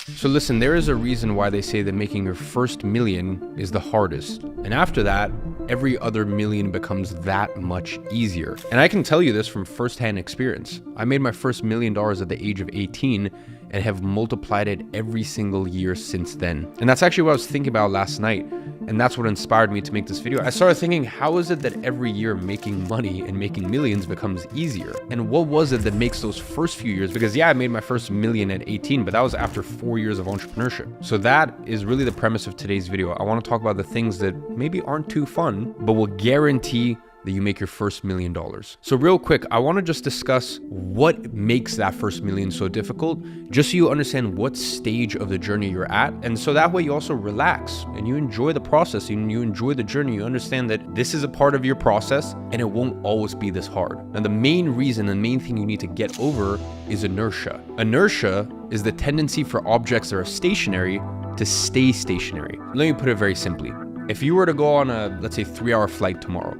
So listen, there is a reason why they say that making your first million is the hardest. And after that, every other million becomes that much easier. And I can tell you this from firsthand experience. I made my first $1 million at the age of 18 and have multiplied it every single year since then. And that's actually what I was thinking about last night. And that's what inspired me to make this video. I started thinking, how is it that every year making money and making millions becomes easier? And what was it that makes those first few years? Because yeah, I made my first million at 18, but that was after 4 years of entrepreneurship. So that is really the premise of today's video. I want to talk about the things that maybe aren't too fun, but will guarantee that you make your first $1 million. So real quick, I want to just discuss what makes that first million so difficult, just so you understand what stage of the journey you're at. And so that way you also relax and you enjoy the process and you enjoy the journey. You understand that this is a part of your process and it won't always be this hard. Now, the main reason, the main thing you need to get over is inertia. Inertia is the tendency for objects that are stationary to stay stationary. Let me put it very simply. If you were to go on a, let's say, 3-hour flight tomorrow,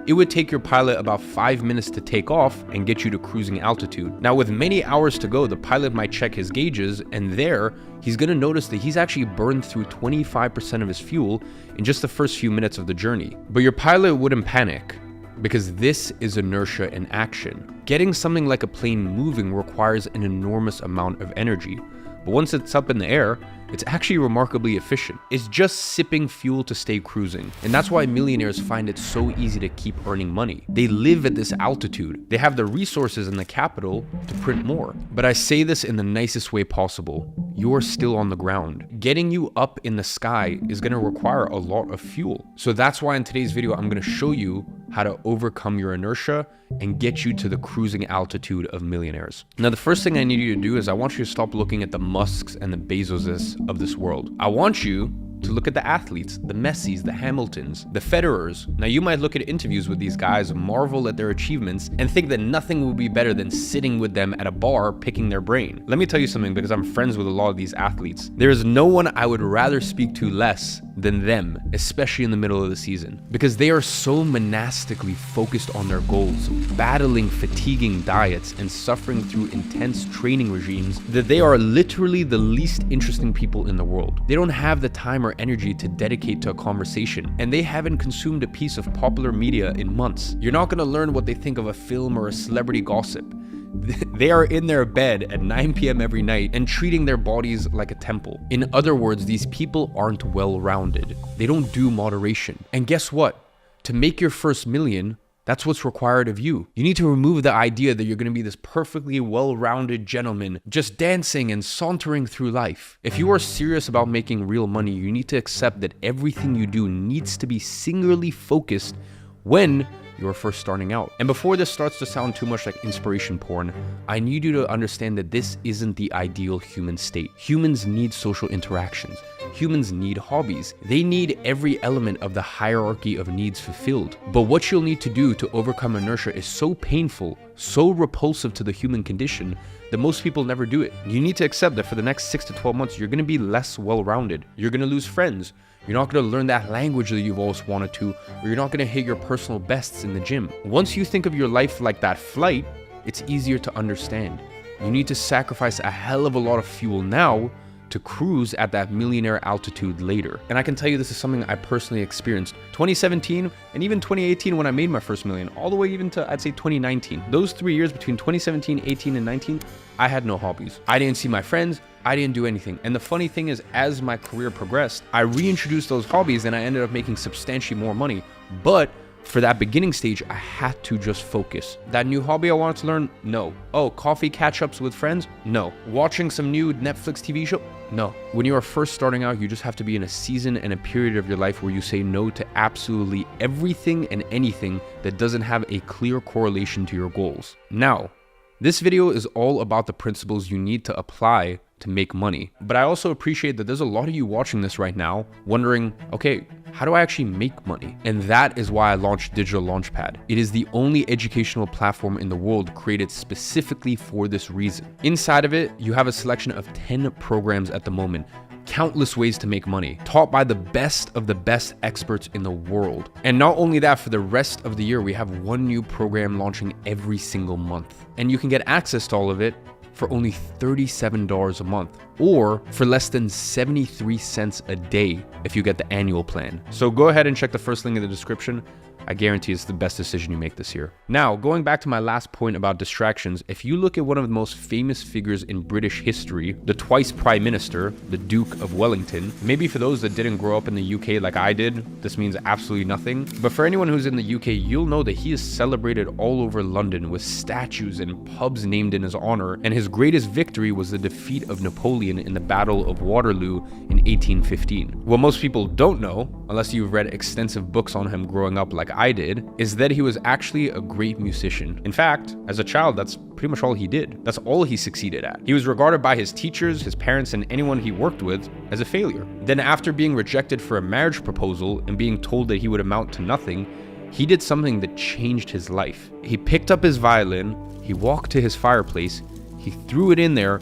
it would take your pilot about 5 minutes to take off and get you to cruising altitude. Now, with many hours to go, the pilot might check his gauges, and there, he's gonna notice that he's actually burned through 25% of his fuel in just the first few minutes of the journey. But your pilot wouldn't panic, because this is inertia in action. Getting something like a plane moving requires an enormous amount of energy. But once it's up in the air, it's actually remarkably efficient. It's just sipping fuel to stay cruising. And that's why millionaires find it so easy to keep earning money. They live at this altitude. They have the resources and the capital to print more. But I say this in the nicest way possible. You're still on the ground. Getting you up in the sky is gonna require a lot of fuel. So that's why in today's video, I'm gonna show you how to overcome your inertia and get you to the cruising altitude of millionaires. Now, the first thing I need you to do is I want you to stop looking at the Musks and the Bezoses of this world. I want you to look at the athletes, the Messis, the Hamiltons, the Federers. Now, you might look at interviews with these guys, marvel at their achievements, and think that nothing would be better than sitting with them at a bar picking their brain. Let me tell you something, because I'm friends with a lot of these athletes. There is no one I would rather speak to less than them, especially in the middle of the season, because they are so monastically focused on their goals, battling fatiguing diets and suffering through intense training regimes, that they are literally the least interesting people in the world. They don't have the time or energy to dedicate to a conversation, and they haven't consumed a piece of popular media in months. You're not going to learn what they think of a film or a celebrity gossip. They are in their bed at 9 p.m. every night and treating their bodies like a temple. In other words, these people aren't well-rounded. They don't do moderation. And guess what? To make your first million, that's what's required of you. You need to remove the idea that you're going to be this perfectly well-rounded gentleman just dancing and sauntering through life. If you are serious about making real money, you need to accept that everything you do needs to be singularly focused when you're first starting out. And before this starts to sound too much like inspiration porn, I need you to understand that this isn't the ideal human state. Humans need social interactions. Humans need hobbies. They need every element of the hierarchy of needs fulfilled. But what you'll need to do to overcome inertia is so painful, so repulsive to the human condition, that most people never do it. You need to accept that for the next 6 to 12 months, you're gonna be less well-rounded. You're gonna lose friends. You're not going to learn that language that you've always wanted to, or you're not going to hit your personal bests in the gym. Once you think of your life like that flight, it's easier to understand. You need to sacrifice a hell of a lot of fuel now to cruise at that millionaire altitude later. And I can tell you this is something I personally experienced. 2017 and even 2018 when I made my first million, all the way even to, I'd say, 2019. Those 3 years between 2017, 18, and 19, I had no hobbies. I didn't see my friends. I didn't do anything. And the funny thing is, as my career progressed, I reintroduced those hobbies and I ended up making substantially more money. But for that beginning stage, I had to just focus. That new hobby I wanted to learn? No. Oh, coffee catch-ups with friends? No. Watching some new Netflix TV show? No. When you are first starting out, you just have to be in a season and a period of your life where you say no to absolutely everything and anything that doesn't have a clear correlation to your goals. Now, this video is all about the principles you need to apply to make money. But I also appreciate that there's a lot of you watching this right now wondering, okay, how do I actually make money? And that is why I launched Digital Launchpad. It is the only educational platform in the world created specifically for this reason. Inside of it, you have a selection of 10 programs at the moment, countless ways to make money, taught by the best of the best experts in the world. And not only that, for the rest of the year, we have one new program launching every single month. And you can get access to all of it for only $37 a month, or for less than 73 cents a day if you get the annual plan. So go ahead and check the first link in the description. I guarantee it's the best decision you make this year. Now, going back to my last point about distractions, if you look at one of the most famous figures in British history, the twice Prime Minister, the Duke of Wellington, maybe for those that didn't grow up in the UK like I did, this means absolutely nothing. But for anyone who's in the UK, you'll know that he is celebrated all over London with statues and pubs named in his honor, and his greatest victory was the defeat of Napoleon in the Battle of Waterloo in 1815. What most people don't know, unless you've read extensive books on him growing up like I did, is that he was actually a great musician. In fact, as a child, that's pretty much all he did. That's all he succeeded at. He was regarded by his teachers, his parents, and anyone he worked with as a failure. Then after being rejected for a marriage proposal and being told that he would amount to nothing, he did something that changed his life. He picked up his violin, he walked to his fireplace, he threw it in there,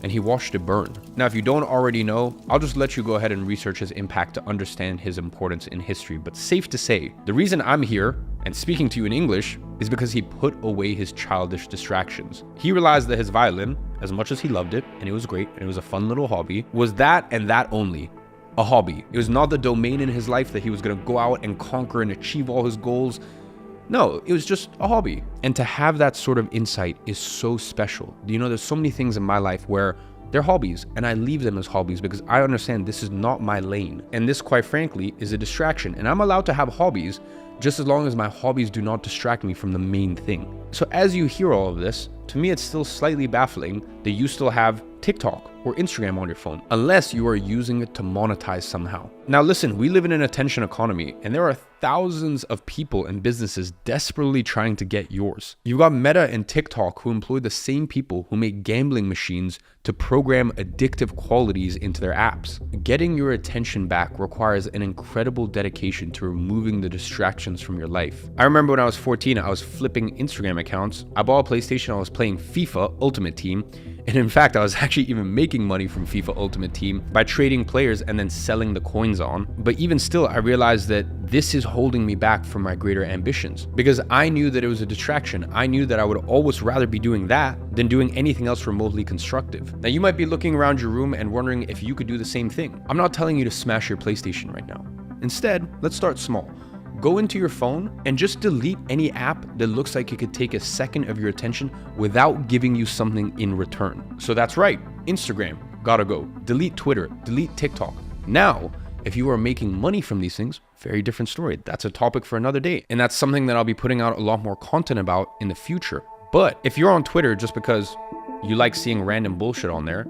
and he watched it burn. Now, if you don't already know, I'll just let you go ahead and research his impact to understand his importance in history. But safe to say, the reason I'm here and speaking to you in English is because he put away his childish distractions. He realized that his violin, as much as he loved it, and it was great, and it was a fun little hobby, was that and that only. A hobby. It was not the domain in his life that he was gonna go out and conquer and achieve all his goals. No, it was just a hobby. And to have that sort of insight is so special. You know, there's so many things in my life where they're hobbies and I leave them as hobbies because I understand this is not my lane. And this, quite frankly, is a distraction. And I'm allowed to have hobbies just as long as my hobbies do not distract me from the main thing. So as you hear all of this, to me, it's still slightly baffling that you still have TikTok or Instagram on your phone, unless you are using it to monetize somehow. Now listen, we live in an attention economy and there are thousands of people and businesses desperately trying to get yours. You've got Meta and TikTok who employ the same people who make gambling machines to program addictive qualities into their apps. Getting your attention back requires an incredible dedication to removing the distractions from your life. I remember when I was 14, I was flipping Instagram accounts. I bought a PlayStation, I was playing FIFA Ultimate Team. And in fact, I was actually even making money from FIFA Ultimate Team by trading players and then selling the coins on. But even still, I realized that this is holding me back from my greater ambitions because I knew that it was a distraction. I knew that I would always rather be doing that than doing anything else remotely constructive. Now, you might be looking around your room and wondering if you could do the same thing. I'm not telling you to smash your PlayStation right now. Instead, let's start small. Go into your phone and just delete any app that looks like it could take a second of your attention without giving you something in return. So that's right, Instagram, gotta go. Delete Twitter, delete TikTok. Now, if you are making money from these things, very different story. That's a topic for another day. And that's something that I'll be putting out a lot more content about in the future. But if you're on Twitter just because you like seeing random bullshit on there,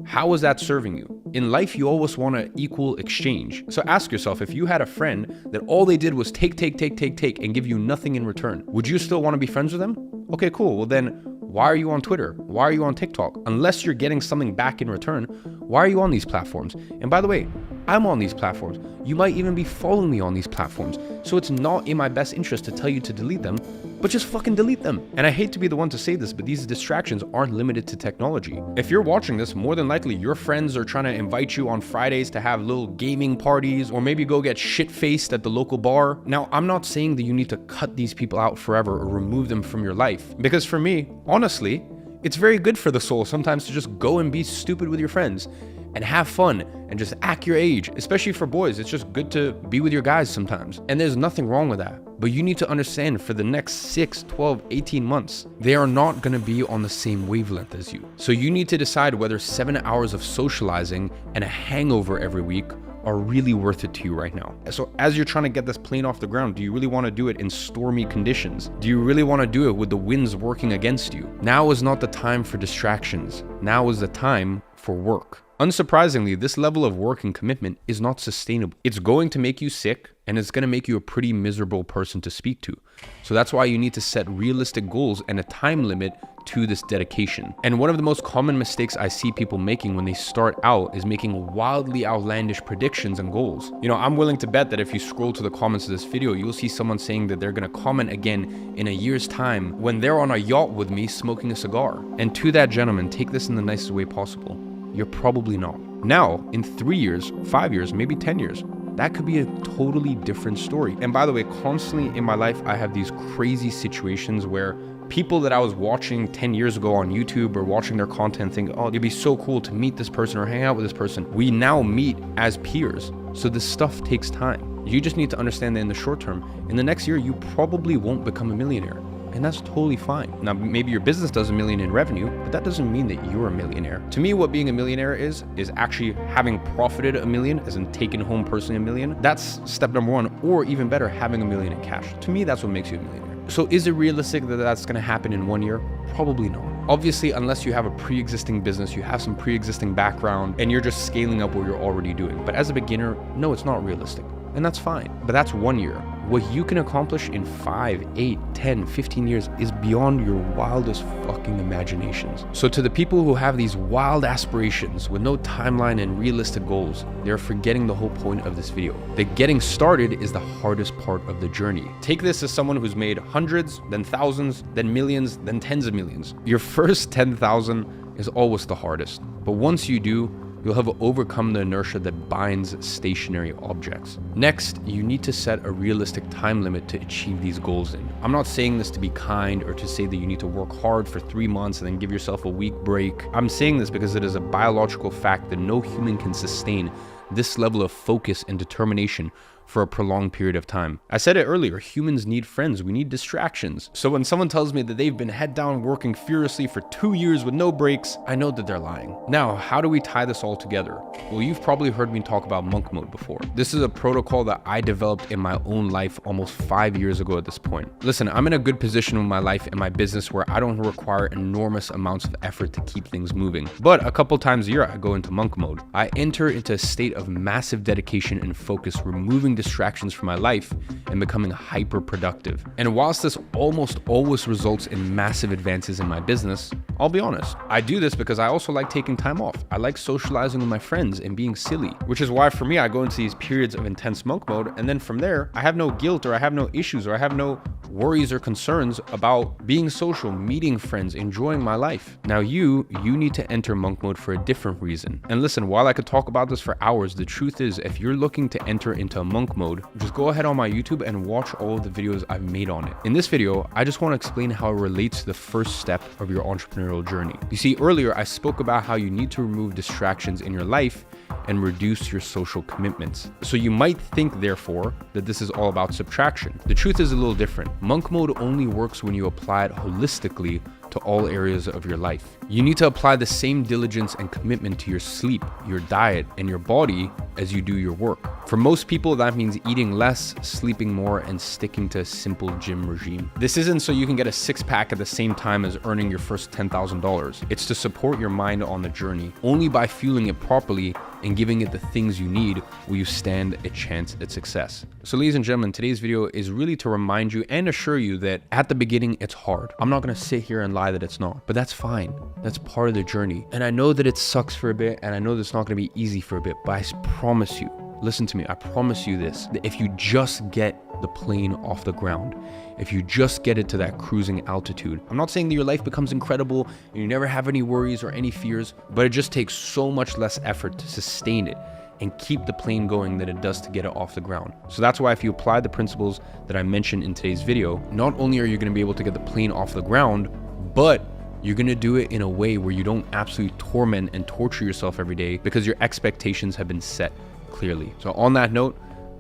how is that serving you? In life, you always want to equal exchange. So ask yourself, if you had a friend that all they did was take and give you nothing in return, would you still want to be friends with them? Okay, cool. Well then, why are you on Twitter? Why are you on TikTok? Unless you're getting something back in return, why are you on these platforms? And by the way, I'm on these platforms. You might even be following me on these platforms. So it's not in my best interest to tell you to delete them, but just fucking delete them. And I hate to be the one to say this, but these distractions aren't limited to technology. If you're watching this, more than likely your friends are trying to invite you on Fridays to have little gaming parties, or maybe go get shit-faced at the local bar. Now, I'm not saying that you need to cut these people out forever or remove them from your life, because for me, honestly, it's very good for the soul sometimes to just go and be stupid with your friends and have fun and just act your age. Especially for boys, it's just good to be with your guys sometimes. And there's nothing wrong with that. But you need to understand, for the next 6, 12, 18 months, they are not gonna be on the same wavelength as you. So you need to decide whether 7 hours of socializing and a hangover every week are really worth it to you right now. So as you're trying to get this plane off the ground, do you really want to do it in stormy conditions? Do you really want to do it with the winds working against you? Now is not the time for distractions. Now is the time for work. Unsurprisingly, this level of work and commitment is not sustainable. It's going to make you sick, and it's going to make you a pretty miserable person to speak to. So that's why you need to set realistic goals and a time limit to this dedication. And one of the most common mistakes I see people making when they start out is making wildly outlandish predictions and goals. You know, I'm willing to bet that if you scroll to the comments of this video, you'll see someone saying that they're going to comment again in a year's time when they're on a yacht with me smoking a cigar. And to that gentleman, take this in the nicest way possible. You're probably not. Now, in 3 years, 5 years, maybe 10 years, that could be a totally different story. And by the way, constantly in my life, I have these crazy situations where People that I was watching 10 years ago on YouTube or watching their content think, oh, it'd be so cool to meet this person or hang out with this person. We now meet as peers. So this stuff takes time. You just need to understand that in the short term, in the next year, you probably won't become a millionaire. And that's totally fine. Now, maybe your business does $1 million in revenue, but that doesn't mean that you're a millionaire. To me, what being a millionaire is actually having profited $1 million, as in taken home personally $1 million. That's step number one, or even better, having $1 million in cash. To me, that's what makes you a millionaire. So is it realistic that that's gonna happen in 1 year? Probably not. Obviously, unless you have a pre-existing business, you have some pre-existing background, and you're just scaling up what you're already doing. But as a beginner, no, it's not realistic. And that's fine. But that's 1 year. What you can accomplish in 5, 8, 10, 15 years is beyond your wildest fucking imaginations. So to the people who have these wild aspirations with no timeline and realistic goals, they're forgetting the whole point of this video. That getting started is the hardest part of the journey. Take this as someone who's made hundreds, then thousands, then millions, then tens of millions. Your first 10,000 is always the hardest. But once you do, you'll have overcome the inertia that binds stationary objects. Next, you need to set a realistic time limit to achieve these goals in. I'm not saying this to be kind or to say that you need to work hard for 3 months and then give yourself a week break. I'm saying this because it is a biological fact that no human can sustain this level of focus and determination for a prolonged period of time. I said it earlier, humans need friends, we need distractions. So when someone tells me that they've been head down working furiously for 2 years with no breaks, I know that they're lying. Now, how do we tie this all together? Well, you've probably heard me talk about monk mode before. This is a protocol that I developed in my own life almost 5 years ago at this point. Listen, I'm in a good position in my life and my business where I don't require enormous amounts of effort to keep things moving. But a couple times a year, I go into monk mode. I enter into a state of massive dedication and focus, removing distractions from my life and becoming hyper productive. And whilst this almost always results in massive advances in my business, I'll be honest, I do this because I also like taking time off. I like socializing with my friends and being silly, which is why for me, I go into these periods of intense monk mode. And then from there, I have no guilt or I have no issues or I have no worries or concerns about being social, meeting friends, enjoying my life. Now you need to enter monk mode for a different reason. And listen, while I could talk about this for hours, the truth is if you're looking to enter into a monk mode, just go ahead on my YouTube and watch all of the videos I've made on it. In this video, I just want to explain how it relates to the first step of your entrepreneurial journey. You see, earlier I spoke about how you need to remove distractions in your life and reduce your social commitments. So you might think, therefore, that this is all about subtraction. The truth is a little different. Monk mode only works when you apply it holistically to all areas of your life. You need to apply the same diligence and commitment to your sleep, your diet, and your body as you do your work. For most people, that means eating less, sleeping more, and sticking to a simple gym regime. This isn't so you can get a six-pack at the same time as earning your first $10,000. It's to support your mind on the journey. Only by fueling it properly and giving it the things you need will you stand a chance at success. So ladies and gentlemen, today's video is really to remind you and assure you that at the beginning, it's hard. I'm not gonna sit here and lie that it's not, but that's fine. That's part of the journey. And I know that it sucks for a bit, and I know that it's not gonna be easy for a bit, but I promise you, listen to me, I promise you this, that if you just get the plane off the ground, if you just get it to that cruising altitude, I'm not saying that your life becomes incredible and you never have any worries or any fears, but it just takes so much less effort to sustain it and keep the plane going than it does to get it off the ground. So that's why if you apply the principles that I mentioned in today's video, not only are you gonna be able to get the plane off the ground, but you're gonna do it in a way where you don't absolutely torment and torture yourself every day because your expectations have been set clearly. So on that note,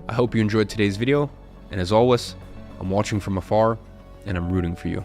I hope you enjoyed today's video. And as always, I'm watching from afar and I'm rooting for you.